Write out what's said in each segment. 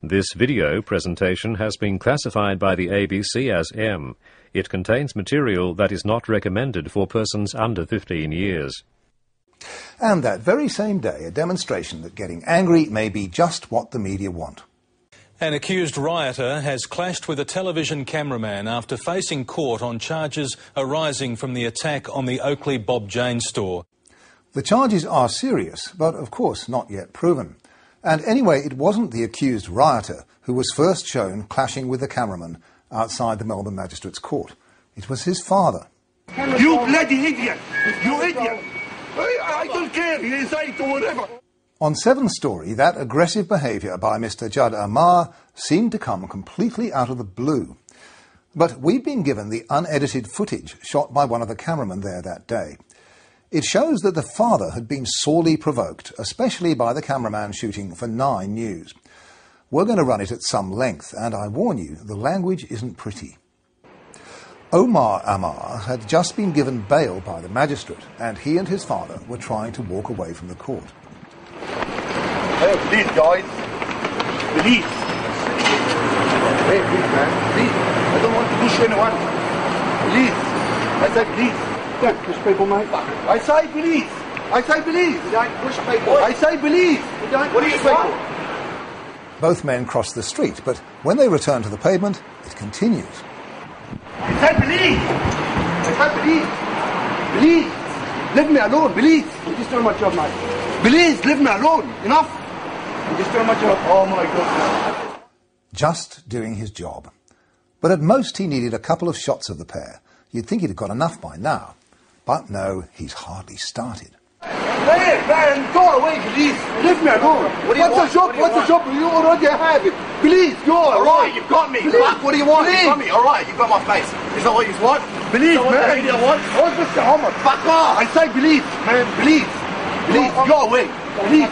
This video presentation has been classified by the ABC as M. It contains material that is not recommended for persons under 15 years. And that very same day, a demonstration that getting angry may be just what the media want. An accused rioter has clashed with a television cameraman after facing court on charges arising from the attack on the Oakley Bob Jane store. The charges are serious, but of course not yet proven. And anyway, it wasn't the accused rioter who was first shown clashing with the cameraman outside the Melbourne Magistrates Court. It was his father. You bloody idiot! You idiot! I don't care, he's 8 or whatever. On 7 Story, that aggressive behaviour by Mr. Judd Amar seemed to come completely out of the blue. But we've been given the unedited footage shot by one of the cameramen there that day. It shows that the father had been sorely provoked, especially by the cameraman shooting for 9 News. We're going to run it at some length, and I warn you, the language isn't pretty. Omar Amar had just been given bail by the magistrate, and he and his father were trying to walk away from the court. Hey, please, guys. Please. Hey, please, man. Please. I don't want to push anyone. Please. I said please. Don't push people, mate. I say please. I say please. You don't push people. I say please. You don't What do push you say? people. Both men crossed the street, but when they return to the pavement, it continues. I say please. I say please. Please. Leave me alone, please. I'm just doing my job, mate. Please, leave me alone. Enough. I'm just doing my job. Oh, my God. Just doing his job. But at most he needed a couple of shots of the pair. You'd think he'd have got enough by now. But no, he's hardly started. Hey, man, go away, please. Leave me alone. What's the job? You already have it. Please, go. All right, you've got me. Fuck, what do you want? Please. You've got me. All right, you've got my face. Is that what you want? Please, Is that what man. you want? Oh, Mr. Homer. Fuck off. I say please, man, please. Please, go away. Please.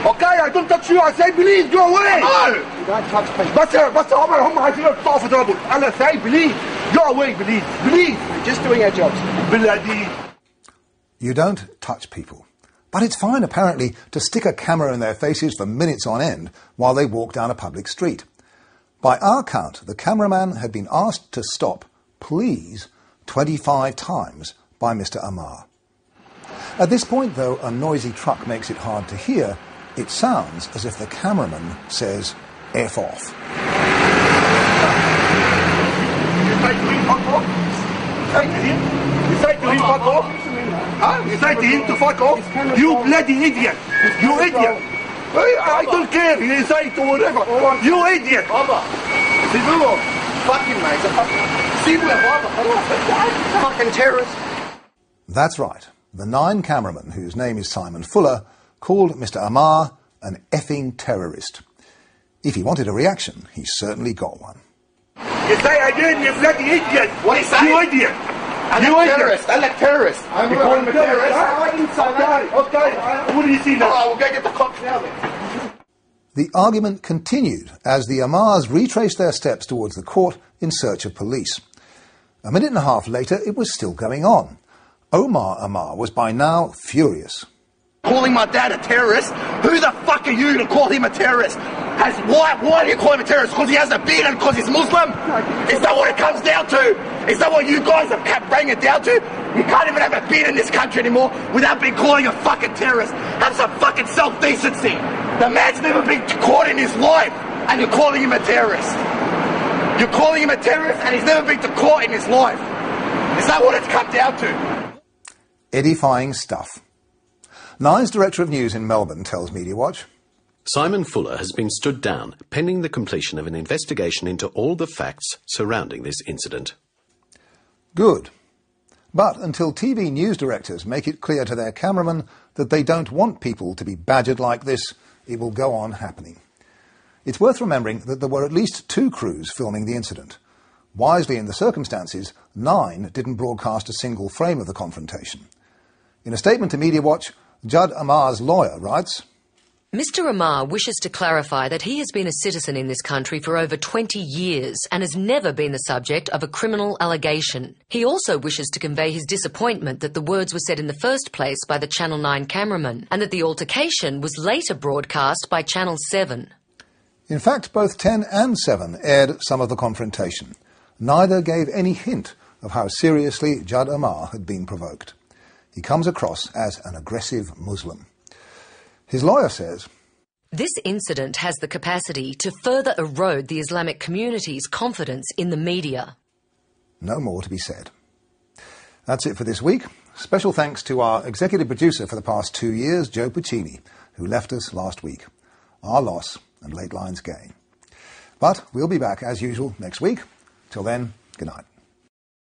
Okay, I don't touch you. I say please, go away. No. You don't touch people. بس عمر هم عايزين يقطعوا في ضربه. أنا say please, go away, please. Please. We're just doing our jobs. بلادي. You don't touch people. But it's fine, apparently, to stick a camera in their faces for minutes on end while they walk down a public street. By our count, the cameraman had been asked to stop, please, 25 times by Mr. Amar. At this point, though, a noisy truck makes it hard to hear. It sounds as if the cameraman says, F off. You say to him, fuck off. Say to him. You say to him, fuck off. Huh? You say to him to fuck off. You bloody idiot. You idiot. I don't care. You say it or whatever. You idiot. Sibulo. Fucking mate. Sibulo. Fucking terrorist. That's right. The 9 cameraman, whose name is Simon Fuller, called Mr. Amar an effing terrorist. If he wanted a reaction, he certainly got one. You say again, you bloody idiot. What do you say? You idiot. I'm a terrorist. I'm a terrorist. You call him a terrorist? I didn't say that. Okay. What do you see now? All right, we'll go get the cops now then. The argument continued as the Amars retraced their steps towards the court in search of police. A minute and a half later, it was still going on. Omar Amar was by now furious. Calling my dad a terrorist? Who the fuck are you to call him a terrorist? Why do you call him a terrorist? Because he has a beard and because he's Muslim? Is that what it comes down to? Is that what you guys have kept bringing it down to? You can't even have a beard in this country anymore without being calling a fucking terrorist. Have some fucking self-decency. The man's never been caught in his life and you're calling him a terrorist. You're calling him a terrorist and he's never been to court in his life. Is that what it's come down to? Edifying stuff. Nine's Director of News in Melbourne tells Media Watch. Simon Fuller has been stood down pending the completion of an investigation into all the facts surrounding this incident. Good. But until TV news directors make it clear to their cameramen that they don't want people to be badgered like this, it will go on happening. It's worth remembering that there were at least 2 crews filming the incident. Wisely in the circumstances, 9 didn't broadcast a single frame of the confrontation. In a statement to Media Watch, Judd Amar's lawyer writes, Mr. Amar wishes to clarify that he has been a citizen in this country for over 20 years and has never been the subject of a criminal allegation. He also wishes to convey his disappointment that the words were said in the first place by the Channel 9 cameraman and that the altercation was later broadcast by Channel 7. In fact, both 10 and 7 aired some of the confrontation. Neither gave any hint of how seriously Judd Omar had been provoked. He comes across as an aggressive Muslim. His lawyer says, "This incident has the capacity to further erode the Islamic community's confidence in the media." No more to be said. That's it for this week. Special thanks to our executive producer for the past 2 years, Joe Puccini, who left us last week. Our loss and Late Line's gain. But we'll be back as usual next week. Till then, good night.